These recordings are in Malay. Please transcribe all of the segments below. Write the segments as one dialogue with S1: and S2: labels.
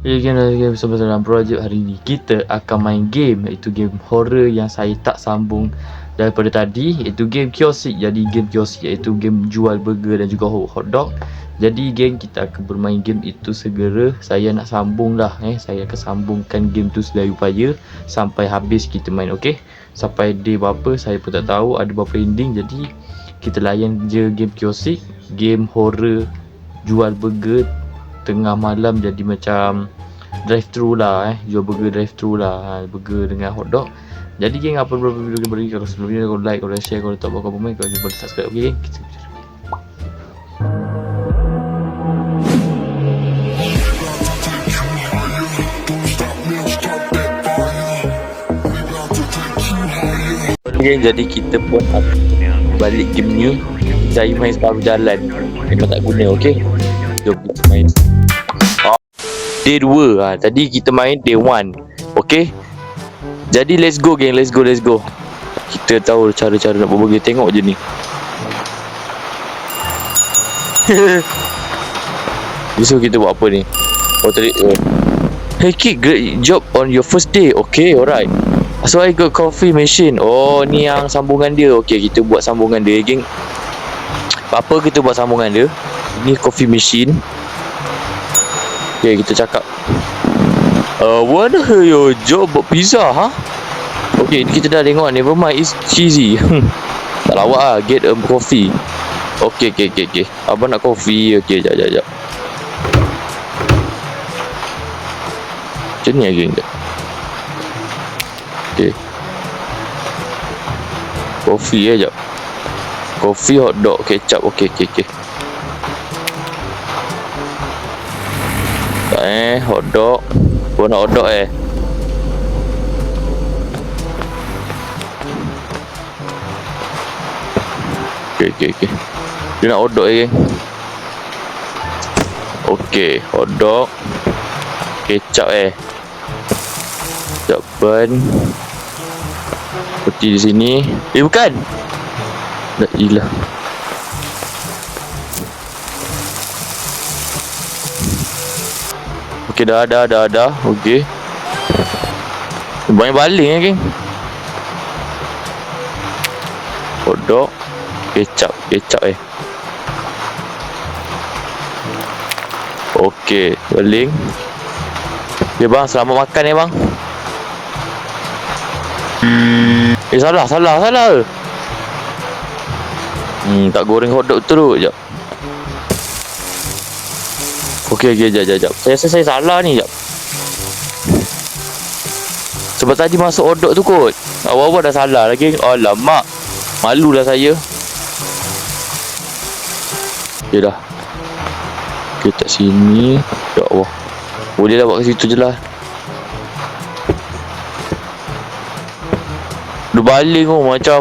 S1: Game bersama dalam projek hari ini kita akan main game, iaitu game horror yang saya tak sambung daripada tadi, iaitu game kiosik. Jadi game kiosik iaitu game jual burger dan juga hotdog. Jadi geng, kita akan bermain game itu segera. Saya nak sambung dah, saya akan sambungkan game tu sedaya upaya sampai habis kita main, okey? Sampai day berapa saya pun tak tahu, ada berapa ending. Jadi kita layan je game kiosik, game horror jual burger tengah malam, jadi macam drive thru lah, jual burger drive thru lah, burger dengan hotdog. Jadi geng, apa beberapa video game lagi, kalau sebelumnya kau like, kau share, kau tak buat kau komen, kau boleh subscribe, okey geng? Kita jadi kita pun balik game ni. Saya main separuh jalan, memang tak guna, okey? Jom kita main Day 2 tadi kita main Day 1, okey? Jadi let's go geng, let's go. Kita tahu cara-cara nak buat burger, tengok je ni. Besok kita buat apa ni? Oh tadi hey kid, great job on your first day. Okay, alright. So I got coffee machine. Oh ni yang sambungan dia. Okay, kita buat sambungan dia geng. Apa kita buat sambungan dia? Ini coffee machine. Okay, kita cakap what your job buat pizza, Okay, kita dah tengok, never mind, it's cheesy. Tak lawak lah, get a coffee. Okay. Abang nak coffee. Okay, jap. Macam ni lagi enggak? Okay. Coffee jap. Coffee, hotdog, kecap. Okay. Hotdog. Kau nak hotdog Okay. Dia nak hotdog geng. Okay, hotdog, kecap kecap ban. Putih di sini. Bukan. Tak ilah. Okay, dah. Okay. Banyak baling geng. Hotdog, kecap Okay, baling. Okay bang, selamat makan bang. Salah. Tak goreng hotdog teruk. Jap. Okay, jap. Saya rasa saya salah ni, jap. Sebab tadi masuk hotdog tu kot. Awal-awal dah salah lagi. Alamak, malulah saya. Okay dah. Okay, tak sini. Ya Allah, boleh lah buat kat situ je lah. Dia baling macam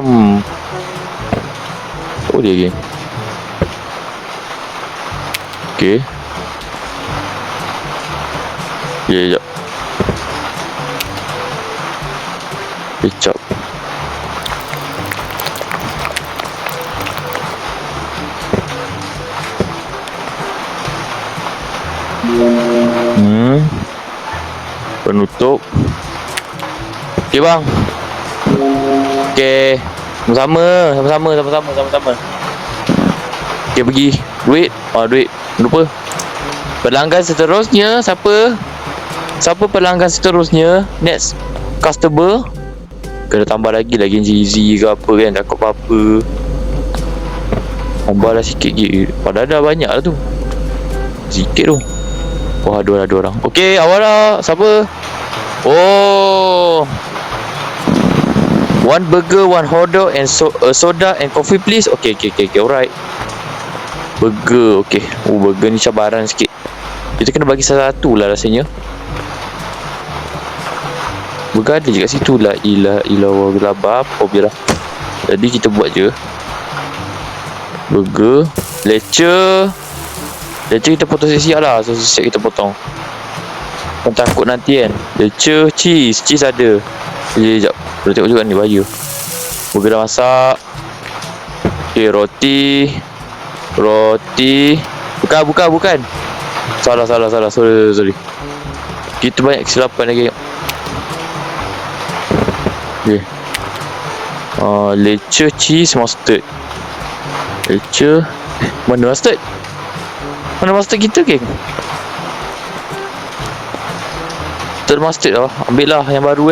S1: boleh lagi. Okay. Sekejap. Kecap. Penutup. Okay bang. Okay, sama-sama. Okay, pergi. Duit. Lupa. Pelanggan seterusnya siapa pelanggan seterusnya? Next customer. Kena tambah lagi cheesy ke apa kan, takut apa-apa. Tambah lah sikit je. Padahal dah banyak lah tu. Sikit tu. Wah, ada orang. Okay, awal lah. Siapa? Oh, one burger, one hotdog and soda and coffee please. Okay, alright. Burger, okay. Burger ni cabaran sikit. Kita kena bagi satu lah rasanya. Burger ada je kat situ lah. Ilah gelabah apa biarlah. Jadi kita buat je burger. Lecer kita potong siap-siap lah. Siap kita potong. Kau takut nanti kan. Lecer, cheese ada. Sekejap. Boleh tengok juga ni bahaya. Burger dah masak. Okay, roti. Bukan. Salah. Sorry. Kita banyak kesilapan lagi. Okay. Lecer, cheese, mustard. Lecer. Mana mustard? Mana mustard kita, geng? Mustard lah. Ambil lah yang baru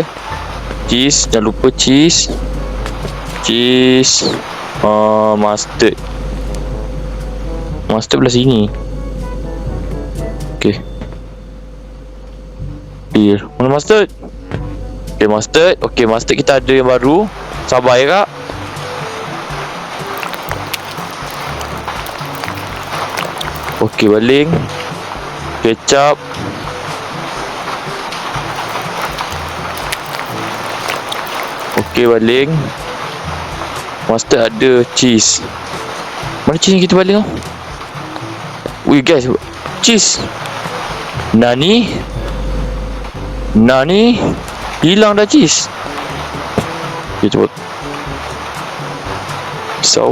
S1: Cheese. Jangan lupa cheese. Cheese. Mustard. Mustard belah sini. Okay. Mana mustard? Okay, mustard. Okay, mustard kita ada yang baru. Sabar ya, Kak. Okay, baling. Kecap. Okay, baling. Mustard ada. Cheese. Mana cheese yang kita baling? Wih guys, cheese. Nani? Hilang dah cheese. Okay, cepat.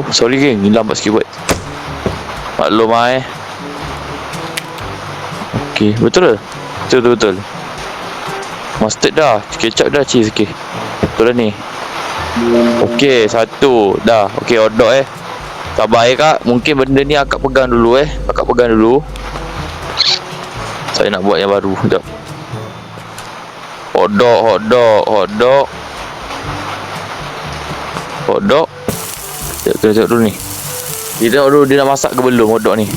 S1: Sorry geng, lambat sikit buat. Maklum lah Okay, betul. Mustard dah, kecap dah, cheese. Okay, betul dah ni. Okay, satu dah. Okay, hotdog sabar Kak. Mungkin benda ni akak pegang dulu Akak pegang dulu. Saya nak buat yang baru. Sekejap. Hotdog. Kita tengok dulu ni. Kita tengok dulu dia nak masak ke belum hotdog ni.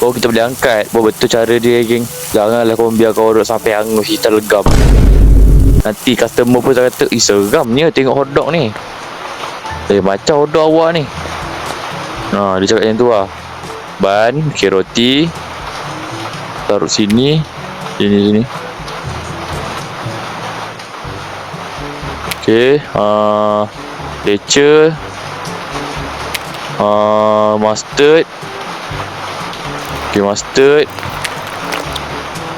S1: Oh, kita boleh angkat. Betul cara dia, geng. Janganlah korang biarkan hotdog sampai hangus kita legam. Nanti customer pun kata, seramnya tengok hotdog ni. Macam hotdog awak ni. Dia cakap macam tu lah. Ban, roti. Taruh sini. Sini. Okay. Lecer. Mustard. Okay, mustard.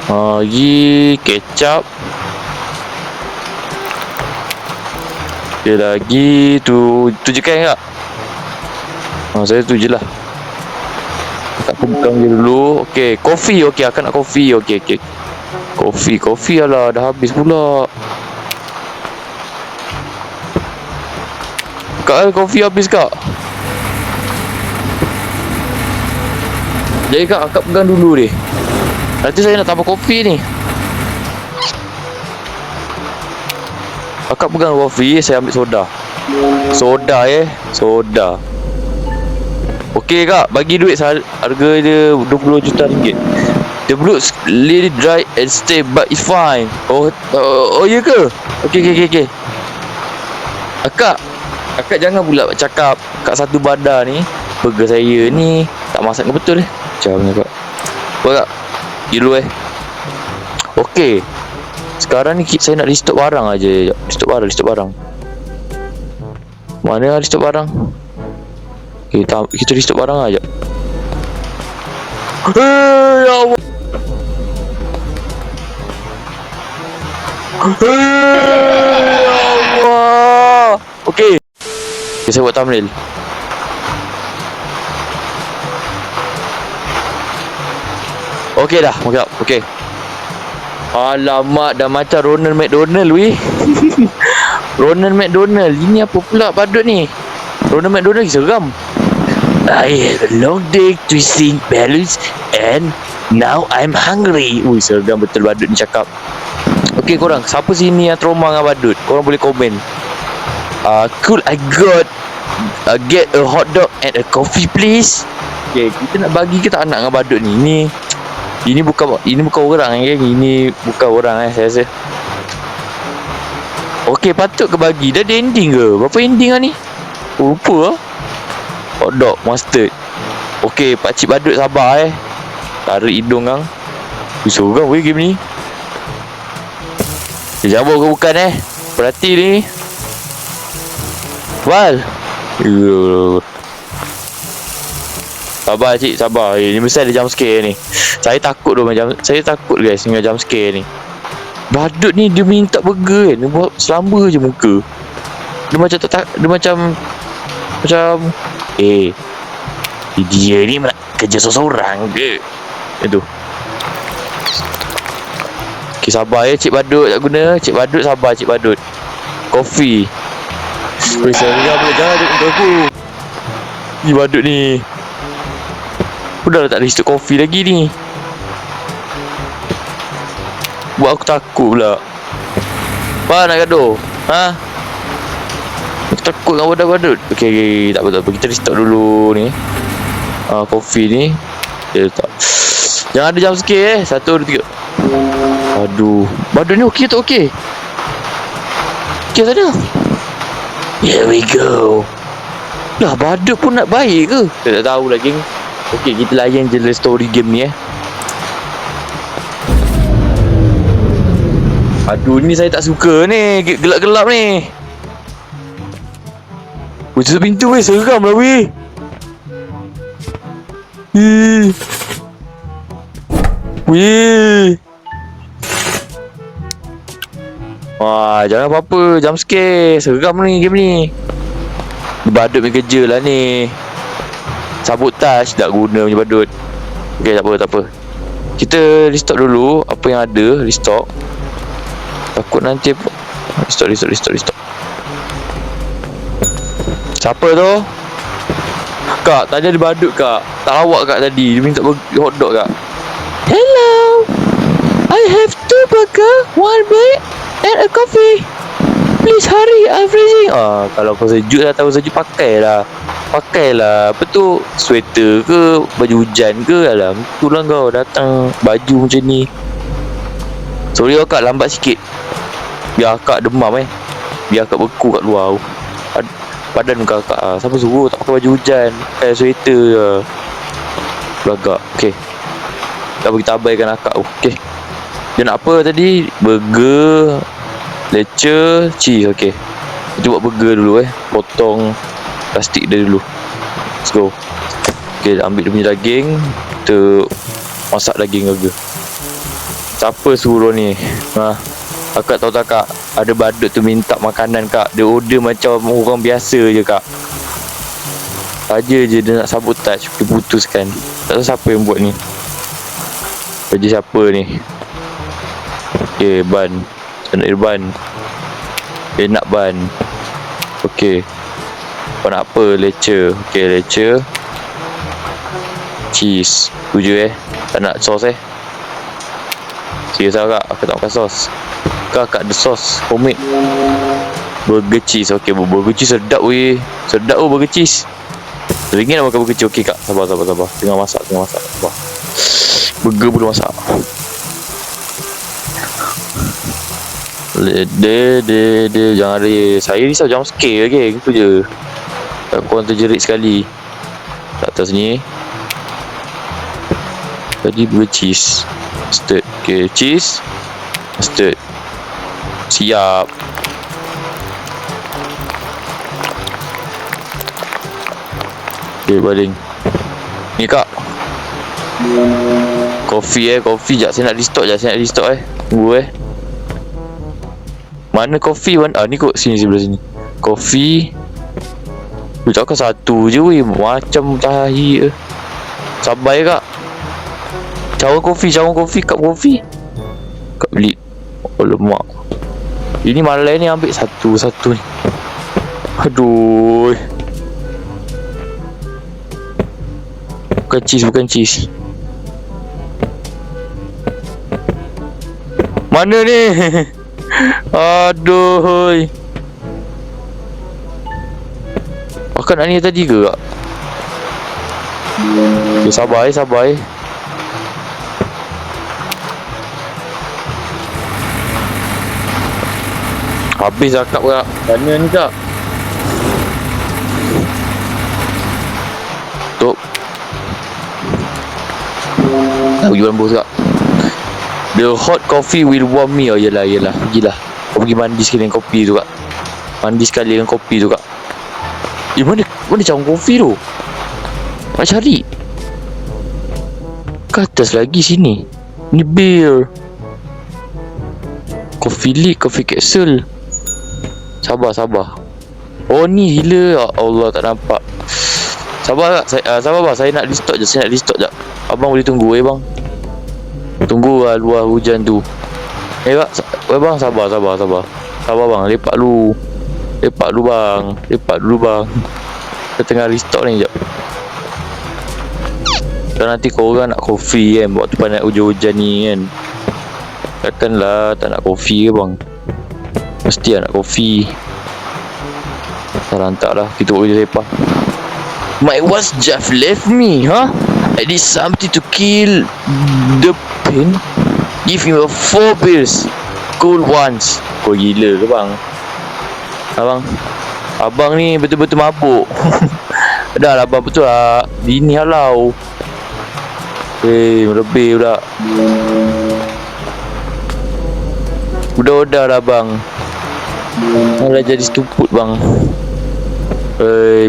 S1: Lagi kecap. Okay, lagi tu je kan tak? Saya tu je lah. Tak pegang je dulu. Okay, kopi. Okay, akak nak kopi. Okay. Kopi lah. Dah habis pula. Kak, kopi habis kak. Jadi kak, akak pegang dulu deh. Nanti saya nak tambah kopi ni. Akak pegang kopi, saya ambil soda. Soda. Okey kak, bagi duit harga dia 20 juta ringgit. The blood little dry and stay but it's fine. Oh ya ke? Okey. Akak jangan pula cakap kat satu bandar ni burger saya ni tak masak ke betul Macamnya kak. Apa kak? Pergi dulu Okey. Sekarang ni saya nak restock barang aja. Restock barang. Mana restock barang? Kita restock barang aja. Ya Allah. Ya Allah. Okey. Saya buat thumbnail. Okey dah. Okey. Alamak, dah macam Ronald McDonald weh. Ronald McDonald. Ini apa pula badut ni? Ronald McDonald seram. I have a long day twisting balloons and now I'm hungry. Ui, seram betul badut ni cakap. Okey korang, siapa sini yang trauma dengan badut? Korang boleh komen. Cool, I get a hot dog and a coffee please. Okay, kita nak bagi ke tak nak dengan badut ni? Ini bukan orang Ini bukan orang saya rasa. Okey, patut ke bagi? Dah ada ending ke? Berapa ending lah ni? Lupa lah. Hot dog, mustard. Okey, pakcik badut sabar tarik hidung kang. Seorang weh game ni. Dia jawab ke bukan Perhati ni. Wal. Sabar cik, sabar. Ni mesti ada jump scare ni. Saya takut guys dengan jump scare ni. Badut ni dia minta burger dia buat selamba je muka. Dia macam dia ni nak kerja seorang ke? Itu. Okay, sabar ya Cik Badut tak guna. Cik Badut sabar Cik Badut. Kopi. Weh, saya boleh jangan duduk untuk aku. Cik Badut ni. Udah tak ada stok kopi lagi ni. Buat aku takut pula. Apa nak gaduh? Ha? Aku takut dengan Badut. Okay, tak apa. Kita restock dulu ni. Kopi ni. Dia letak. Jangan ada jam sikit 1, 2, 3. Aduh. Badut ni okey tak okey? Okey sana. Here we go. Lah, Badut pun nak baik ke? Saya tak tahu lah, geng. Okey, kita layan je story game ni Aduh, ni saya tak suka ni. Gelap-gelap ni. Weh, tutup pintu weh. Seram lah weh. Weh. Wah, jangan apa-apa. Jump scare. Seram ni game ni. Badut punya kerja lah ni. Sabotage tak guna punya Badut. Okay, tak apa. Kita restock dulu. Apa yang ada, restock. Takut nanti restock. Siapa tu? Kak, tadi ada Badut kak. Tak lawak kak tadi. Dia minta hotdog kak. Hello, I have 2 burger, 1 bread and a coffee. Please hurry, I'm freezing. Kalau kau sejuk dah tahu sejuk, pakailah. Apa tu, sweater ke, baju hujan ke. Alah, itulah kau datang baju macam ni. Sorry kak, lambat sikit. Biar akak demam Biar akak beku kat luar. Badan kakak siapa suruh tak pakai baju hujan, pakai sweater je. Belagak. Okay, tak bagi tabaikan akak. Okay, dia nak apa tadi? Burger, lecer, cheese. Okay, kita buat burger dulu potong plastik dia dulu. Let's go. Okay, ambil dia punya daging. Kita masak daging burger. Siapa suruh ni? Akak tahu tak kak, ada Badut tu minta makanan kak. Dia order macam orang biasa je kak. Saja je dia nak sabotage, dia putuskan. Tak tahu siapa yang buat ni. Kerja siapa ni? Okay, ban. Saya nak ban. Dia nak ban. Okay, kau nak apa? Lecer. Okay, lecer, cheese. Tu je tak nak sos Serius lah kak, aku tak makan sos. Kak ada sos homemade. Burger cheese. Okay, burger cheese sedap weh. Sedap burger cheese. Ringin nak makan burger cheese. Okay kak, sabar. Tengah masak. Sabar. Burger belum masak. Dia jangan ada. Saya risau jump scare okay. Gitu je. Tak korang terjerit sekali. Tak atas ni. Tadi burger cheese mustard. Okay, cheese mustard. Siap. Okay, baling. Ni kak, kopi kopi jap. Saya nak restock Tunggu mana kopi? Ni kot sini sebelah sini. Kopi. Lu cakap satu je weh. Macam tahi Sabar kak. Cawan kopi. Kap kopi. Kak beli. Oh lemak. Ini malai ni ambil satu ni. Aduh. Bukan cheese. Mana ni? Aduh. Akak nak ni tadi ke kak? Okay, sabar Habis akak kak. Mana ni kak? Tok. Nak pergi bambus kak. The hot coffee will warm me. Oh yelah. Pergilah. Kau pergi mandi sekali dengan kopi tu kak. Mana cawan kopi tu? Nak cari. Ke atas lagi sini. Ni beer. Coffee leak, coffee capsule. Sabar. Oh ni gila. Ya Allah, tak nampak. Sabar kak. Sabar bang. Saya nak restock je. Abang boleh tunggu bang. Tunggu luar hujan tu. Bang, sabar. Sabar bang, lepak dulu. Lepak dulu bang. Kita tengah restock ni jap. Dan nanti korang nak kopi kan, waktu panas hujan-hujan ni kan. Takkanlah tak nak kopi ke bang. Mesti nak kopi. Tak lah, kita buat kerja lepak. My what's Jeff left me, huh? I did something to kill the pain. Give him a 4 beers, cold ones. Kau gila ke bang? Abang ni betul-betul mabuk. Dah lah abang, betul lah. Bini halau. Lebih pula. Udah lah bang. Dah jadi stupid bang.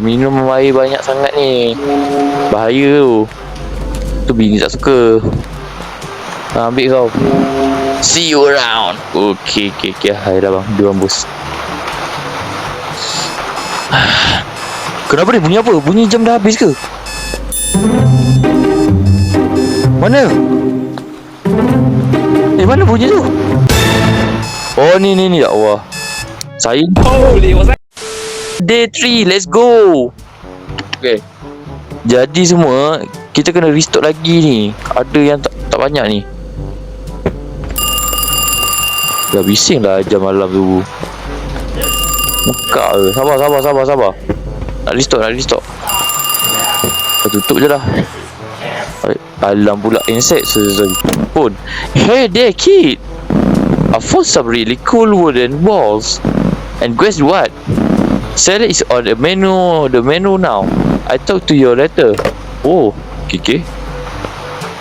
S1: Minum air banyak sangat ni. Bahaya tu bini tak suka. Ambil kau. See you around. Okay. Hai dah bang. Dia bos. Kenapa ni? Bunyi apa? Bunyi jam dah habis ke? Mana? Mana bunyi tu? Oh ni ya Allah. Saya Day 3, let's go. Okay. Jadi semua kita kena restock lagi ni. Ada yang tak banyak ni. Dah bising lah jam malam tu. Buka ke? Sabar. Nak restock. Tutup je lah. Alam pula insect. Sorry. Phone. Hey there kid, I found some really cool wooden balls. And guess what? Salad is on the menu now. I talk to you later. Oh, okay.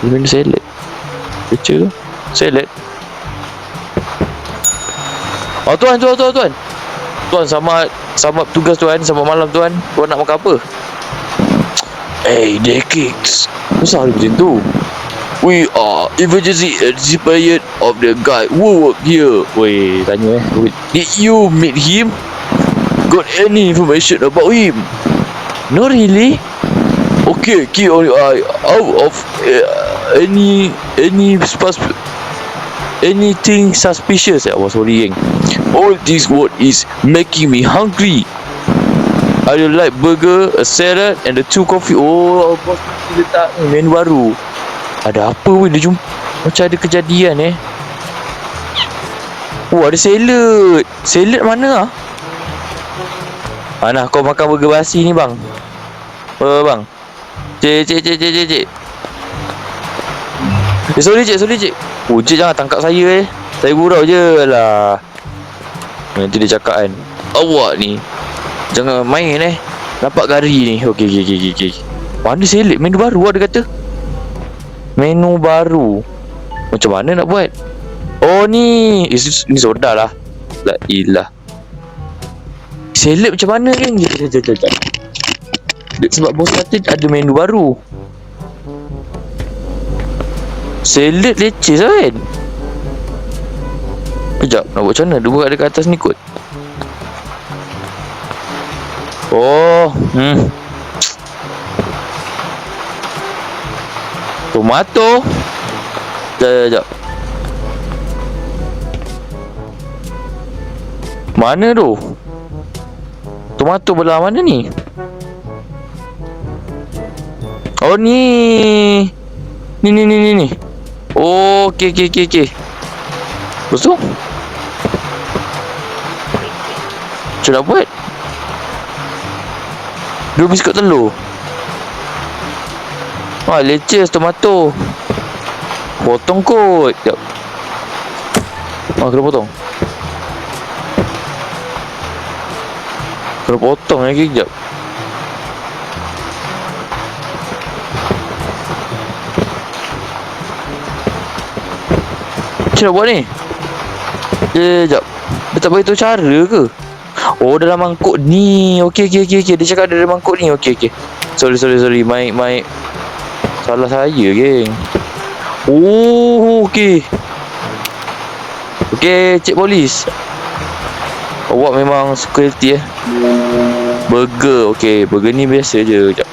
S1: Menu salad. Baca ke? Salad. Oh tuan. Tuan sama tugas tuan, sama malam tuan. Tuan nak makan apa? Hey, decades. Kenapa ada macam tu? We are emergency expired of the guy who work here. Weh, tanya did you meet him? Got any information about him? No really? Okay, keep on your eye out of anything suspicious. Sorry geng. All this word is making me hungry. I like burger, a salad and the 2 coffee. Oh, bos letak ni menu baru. Ada apa weh? Dia jumpa macam ada kejadian Oh, ada salad. Salad mana lah? Mana kau makan burger basi ni bang? Bang. Cik. Sorry cik. Oh, cik jangan tangkap saya Saya gurau je lah. Nanti dia cakap kan, awak ni jangan main nampak gari ni. Okay. Mana salad? Menu baru ada kata. Menu baru. Macam mana nak buat? Oh ni soda lah. La ilah. Salad macam mana kan? Sekejap. Sebab bos kata ada menu baru. Salad leceh kan? Sekejap, nak buat macam mana? Dia buat dekat atas ni kot. Oh, tomato. Sekejap. Mana tu? Tomato belah mana ni? Oh ni. Ni. Oh, okey. Betul? Macam nak buat? 2 biskut telur. Wah, leceh tomato. Potong kot. Sekejap. Kena potong. Kena potong lagi. Sekejap. Macam nak buat ni? Sekejap. Dia tak beritahu cara ke? Oh, dalam mangkuk ni. Okey. Dia cakap ada dalam mangkuk ni. Okey. Sorry. My salah saya, geng. Oh, okey. Okey, cik polis. Awak memang suka healthy Burger. Okey, burger ni biasa je. Sekejap.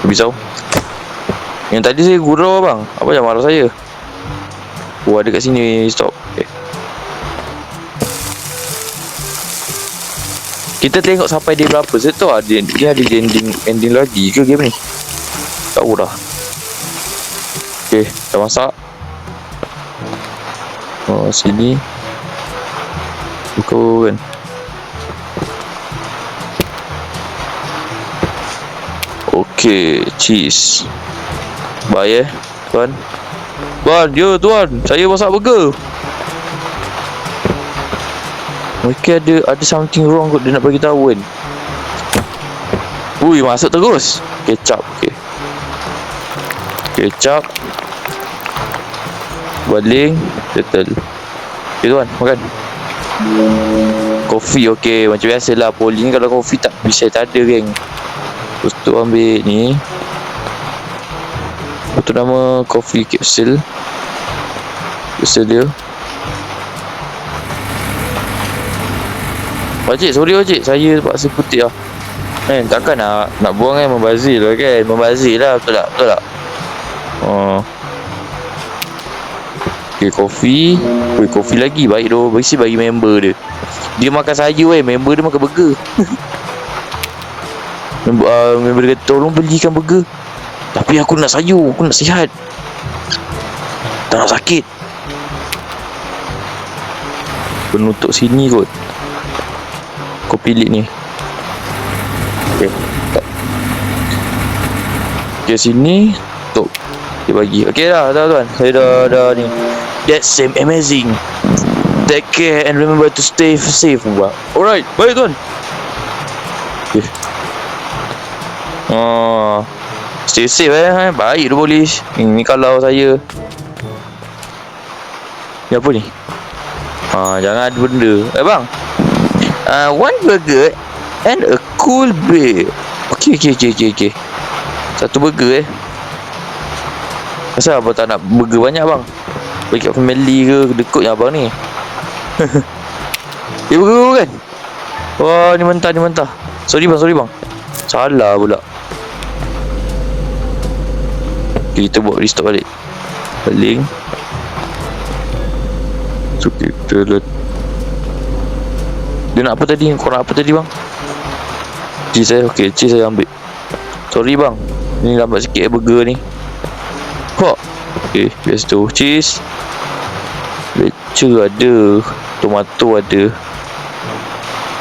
S1: Pisau. Yang tadi saya gurau bang. Apa yang marah saya?
S2: Oh, ada kat sini. Stop. Okay. Kita tengok sampai dia berapa. Saya tahu dia ada ending lagi ke game ni? Tak tahu dah. Okay, dah masak. Oh, sini. Buka kan. Okay, cheese. Bye tuan. Tuan, ya tuan. Saya masak burger. Mungkin ada something wrong kot. Dia nak bagi tahu kan. Ui, masuk terus. Kecap. Okay. Kecap. Baling. Settle. Okay tuan, makan. Kopi okay. Macam biasalah. Poli ni kalau kopi tak bisa tak ada geng. Lepas tu ambil ni. Lepas tu nama coffee capsule. Capsule dia. Pakcik, sorry pakcik. Saya terpaksa putih lah. Takkan nak buang kan. Membazir lah kan. Membazir lah. Betul tak? Betul tak? Okay, kopi. Kopi lagi. Baik tu. Mesti bagi member dia. Dia makan sayur member dia makan burger. Member dia kata tolong belikan burger. Tapi aku nak sayur. Aku nak sihat. Tak nak sakit. Penutup sini kot. Kopi lit ni. Okay, tak. Okay, sini tutup. Dia bagi. Okay dah tuan. Saya dah ni. That's same amazing. Take care and remember to stay safe. Alright, baik tuan. Okay. Stay safe baik tu polis. Ini kalau saya. Ni apa ni? Jangan ada benda. Bang, one burger and a cool beer. Okay. Satu burger Kenapa tak nak burger banyak bang? Bagi kat family ke dekut yang abang ni. Dia burger kan? Wah, ni mentah. Sorry bang. Salah pula. Okay, kita buat restart balik. Baling. So kita dia nak apa tadi? Korang apa tadi bang? Cheese okay, cheese saya ambil. Sorry bang, ni lambat sikit burger ni. Okay, biasa tu. Cheese. Lecer ada. Tomato ada.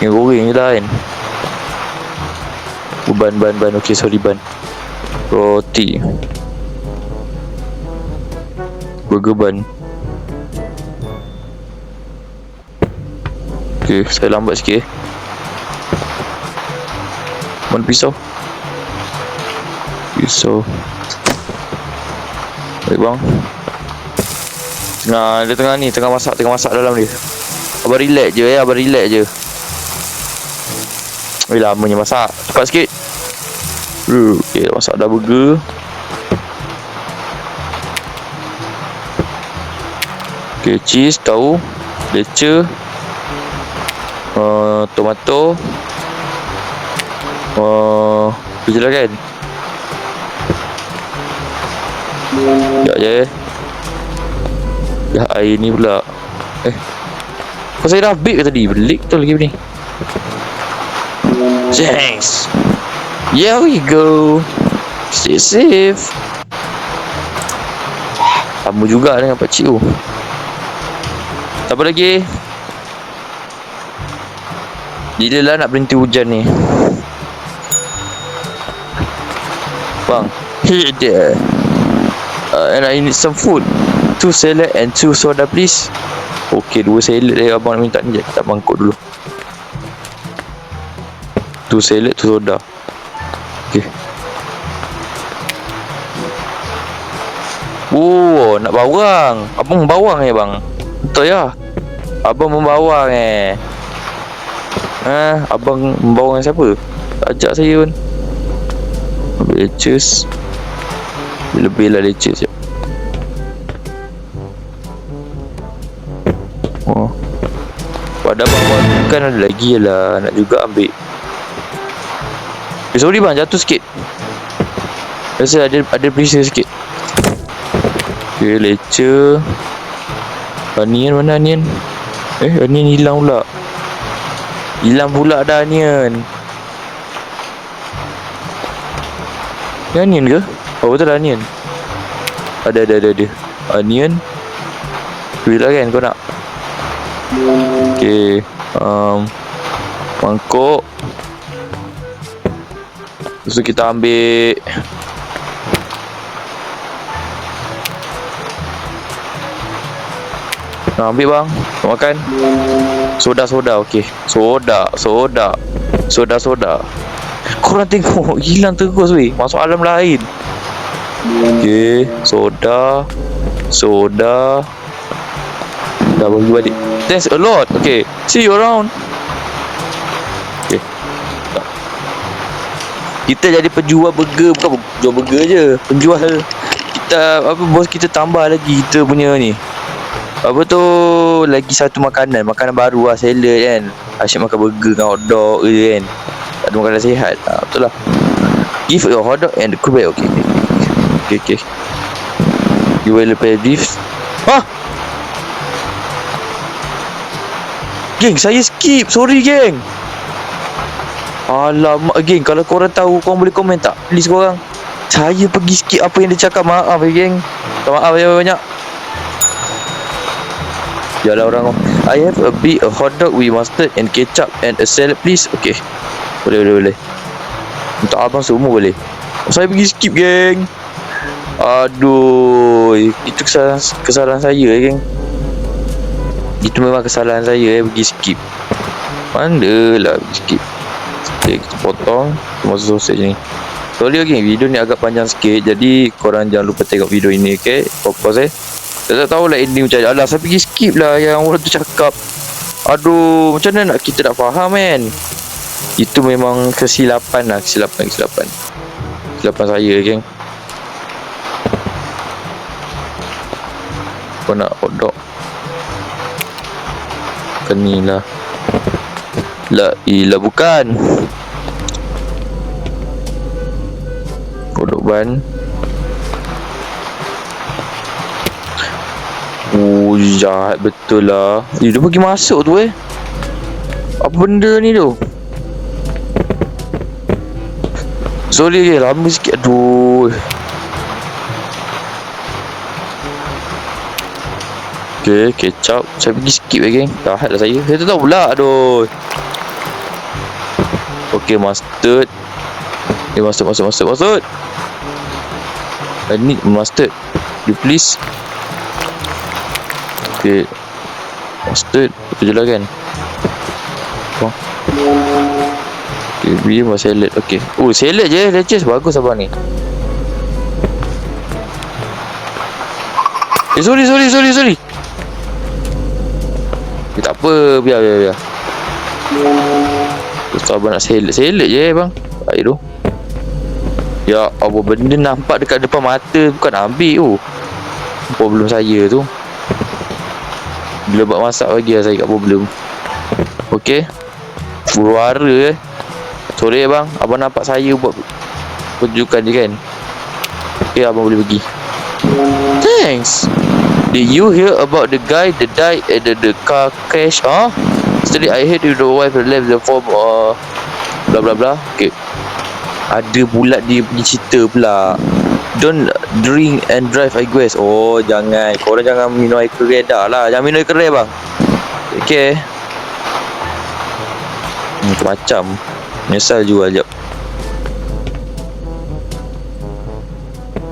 S2: Yang goreng je lah kan. Ban. Okay, sorry ban. Roti. Burger ban. Okay, saya lambat sikit. Mana pisau? Baik bang. Dia tengah masak dalam dia. Abang relax je. Lamanya masak. Cepat sikit. Okay, masak dah burger. Okay, cheese, tahu, lecer, tomato, tu je lah kan. Sekejap je. Air ni pula. Kau saya dah bake ke tadi? Belik tu lagi ni. Thanks. Here we go. Stay safe. Sama juga dengan pakcik tu. Tak apa lagi. Bila lah nak berhenti hujan ni? Bang. Hey there. And I need some food. 2 salad and 2 soda please. Okay, 2 salad dia abang nak minta ni. Tak mangkuk dulu. 2 salad, 2 soda. Okay. Oh, nak bawang. Abang bawang bang? Betul ya? Abang membawang abang membawang siapa? Ajak saya pun. Ambil lettuce. Lebih lah lettuce je. Pada abang kan ada lagi lah. Nak juga ambil. Sorry bang, jatuh sikit. Rasa ada pressure sikit. Okay, lecture. Onion mana onion? Onion hilang pula. Hilang pula dah onion. Ni onion ke? Oh betul dah onion. Ada. Onion. Bila kan kau nak? Okay. Mangkuk. Lepas tu kita ambil ambil bang. Makan. Soda. Okay. Soda. Korang tengok. Hilang terus weh. Masuk alam lain. Okay. Soda. Dah bagi balik. Thanks a lot. Okay. See you around. Okay. Kita jadi penjual burger. Bukan jual burger je. Penjual. Kita bos kita tambah lagi kita punya ni. Apa tu, lagi satu makanan baru lah, salad kan. Asyik makan burger dengan hotdog je kan. Tak ada makanan sihat. Betul lah. Give your hotdog and the kubek. Okay. You will pay beef. Geng, saya skip. Sorry geng. Alamak geng, kalau korang tahu korang boleh komen tak? Please korang. Saya pergi skip apa yang dia cakap. Maaf geng. Maaf banyak. Yalah orang. I have a big hot dog with mustard and ketchup and a salad please. Okay. Boleh. Untuk abang semua boleh. Saya pergi skip geng. Aduh, itu kesalahan saya geng. Itu memang kesalahan saya pergi skip. Manalah pergi skip. Okay, kita potong. Masuk sausage ni. Sorry geng, video ni agak panjang sikit. Jadi korang jangan lupa tengok video ini. Okay, fokus saya tak tahulah ending macam mana. Alah, saya pergi skip lah yang orang tu cakap. Aduh, macam mana kita nak faham kan. Itu memang kesilapan lah. Kesilapan saya geng. Kau nak hotdog? Bukan ni lah. Ilah bukan. Hotdog ban. Oh, jahat betul lah. Dia pergi masuk tu Apa benda ni tu? Sorry lama sikit. Aduh. Okay, kecap. Saya pergi skip geng. Jahat lah saya. Saya tak tahu pula. Aduh. Okay, mustard. Masuk. I need mustard. You please. Okay. Mustard. Itu je lah kan. Okay, beri salad. Okay. Oh, salad je. Let's bagus abang ni. Sorry. Tak apa. Biar. Terus abang nak salad je bang. Baik tu. Ya, apa benda nampak dekat depan mata. Bukan ambil tu. Problem saya tu. Bila buat masak lagi lah saya kat problem. Okay. Berwara Sorry bang, abang nampak saya buat pertunjukan je kan. Okay, abang boleh pergi. Thanks. Did you hear about the guy that died at the car crash? Yesterday I heard the wife left the form blah blah blah. Okay. Ada pula dia punya cerita pula. Don't drink and drive I guess. Oh jangan. Korang jangan minum air kerai dah lah. Jangan minum air kerai bang. Okay. Macam menyesal jual jap.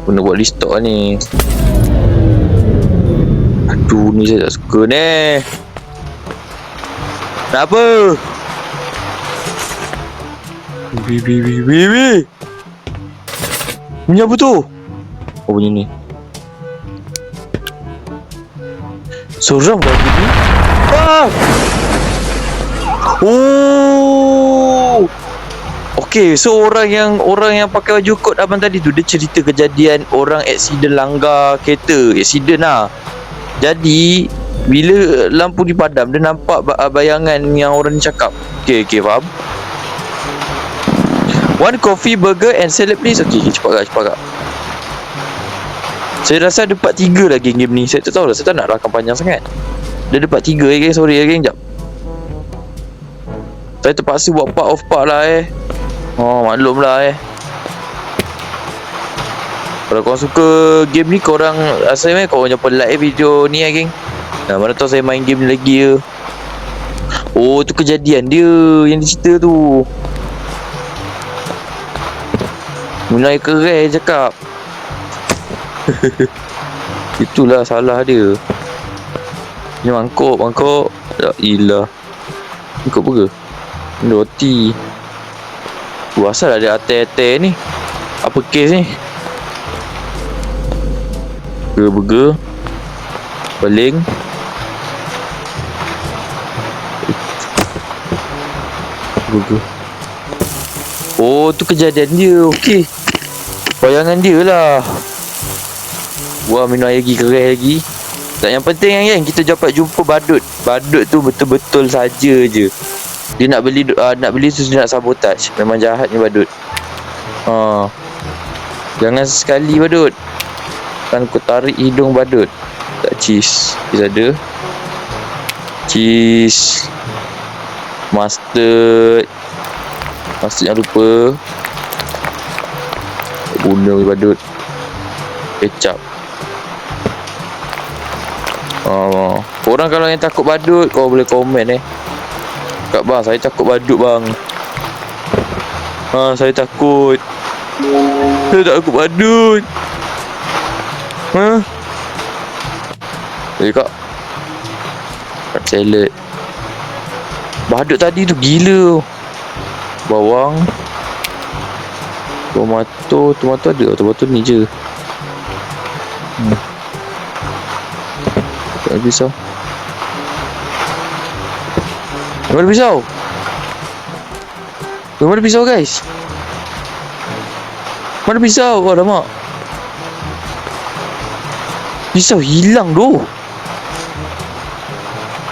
S2: Kena buat list stock ni. Aduh ni saya tak suka ni. Kenapa? Bibi. Bunyi apa tu? Oh bunyi ni. Seram kan ni? Oh. Okay, so orang yang pakai baju kot abang tadi tu, dia cerita kejadian orang accident langgar kereta, accident lah. Jadi bila lampu dipadam, dia nampak bayangan yang orang ni cakap. Okay, faham? One coffee, burger and salad please. Okay, cepat kak. Saya rasa ada part 3 lah game ni. Saya tak tahu lah, saya tak nak rakam panjang sangat. Dia ada part 3 geng, sorry geng, jap. Saya terpaksa buat part of part lah Oh, maklum lah Kalau korang suka game ni, korang rasa korang jangan like video ni geng. Nah, mana tahu saya main game ni lagi je. Oh, tu kejadian dia yang dia cerita tu. Mulai keren cakap. Itulah salah dia. Ni mangkuk. Ya ilah. Mangkuk burger. Ni roti. Asal ada ate-ate ni. Apa kes ni? Burger. Baling. Burger. Oh, tu kejadian dia. Okey. Bayangan dia lah. Wah, minum air lagi, keren lagi. Tak, yang penting kan kita dapat jumpa badut. Badut tu betul-betul saja je. Dia nak beli tu dia nak sabotage. Memang jahat ni badut. Jangan sekali badut. Kan kau tarik hidung badut. Tak, cheese. Cheese ada. Cheese. Mustard jangan lupa. Guna badut. Kecap. Korang kalau yang takut badut, kau boleh komen Kak bang, saya takut badut bang. Saya takut. Saya takut badut. Kak salad. Badut tadi tu gila. Bawang. Tomato ada. Tomato ni je. Tak ada pisau. Mana pisau? Mana pisau guys? Mana pisau? Alamak. Pisau hilang tu.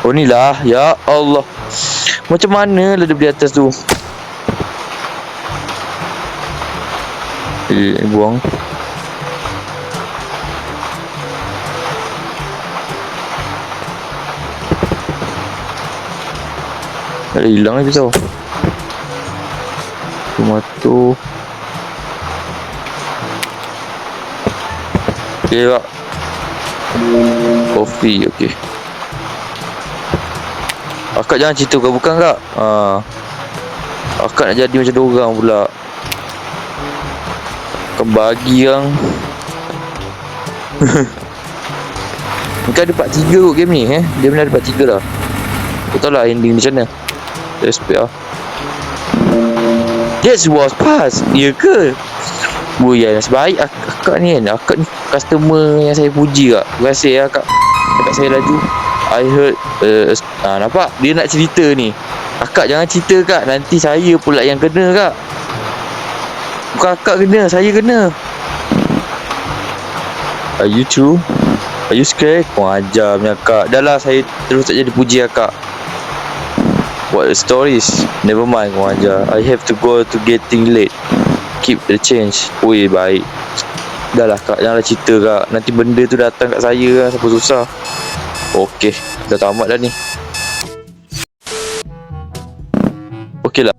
S2: Oh ni lah. Ya Allah. Macam mana lah dia di atas tu? Buang. Tak ada hilang lagi tau. Tomato. Okay pak. Kopi, okay. Akak jangan cerita bukan kak. Akak nak jadi macam dorang pula. Kau bagi yang Mungkin ada part 3 kot game ni Dia benar ada part 3 lah. Aku tahu lah ending macam mana. SPA. That was fast. Ya ke? Ya, sebaik akak ni kan. Akak ni customer yang saya puji kak. Terima kasih ya kak. Akak saya laju. I heard nampak? Dia nak cerita ni. Akak jangan cerita kak. Nanti saya pula yang kena kak. Bukan akak kena, saya kena. Are you true? Are you scared? Kau ajar punya kak. Dah lah, saya terus tak jadi puji akak. What the stories? Never mind, kau ajar. I have to go to getting late. Keep the change. Oi, baik. Dah lah kak, janganlah cerita kak. Nanti benda tu datang kat saya kan, siapa susah. Okey, dah tamat dah ni. Okey lah.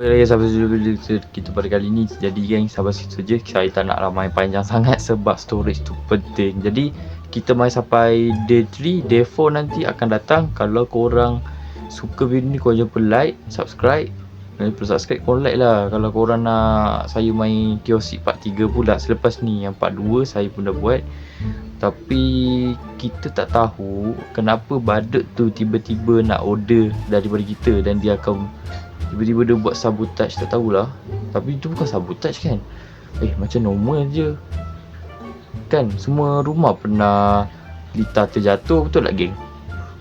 S1: Okay, sampai video kita pada kali ni. Jadi geng, sampai situ je. Saya tak nak ramai panjang sangat sebab storage tu penting. Jadi kita main sampai day 3, day 4 nanti akan datang. Kalau korang suka video ni, korang jangan like, subscribe. Subscribe, korang like lah. Kalau korang nak saya main Kiosk part 3 pula selepas ni. Yang part 2 saya pun dah buat. Tapi kita tak tahu kenapa badut tu tiba-tiba nak order daripada kita. Dan dia akan tiba-tiba dia buat sabotage, tak tahulah. Tapi itu bukan sabotage kan. Macam normal je kan. Semua rumah pernah lita terjatuh, betul tak geng?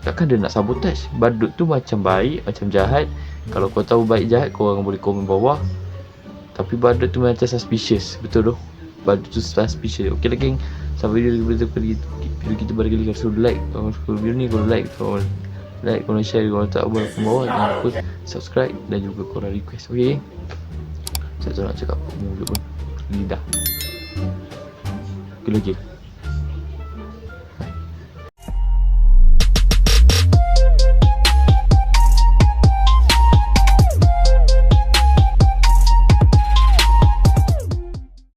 S1: Takkan dia nak sabotage. Badut tu macam baik, macam jahat. Kalau kau tahu baik jahat, kau orang boleh komen bawah. Tapi badut tu macam suspicious. Betul tu, badut tu suspicious. Okey lah geng, sampai video kita pada kali. Kalau like, kalau suka video ni, korang like, korang like, korang share, korang tak boleh ke bawah. Jangan lupa subscribe dan juga korang request. Okay, saya tak nak cakap mulut pun, lidah. Good lagi.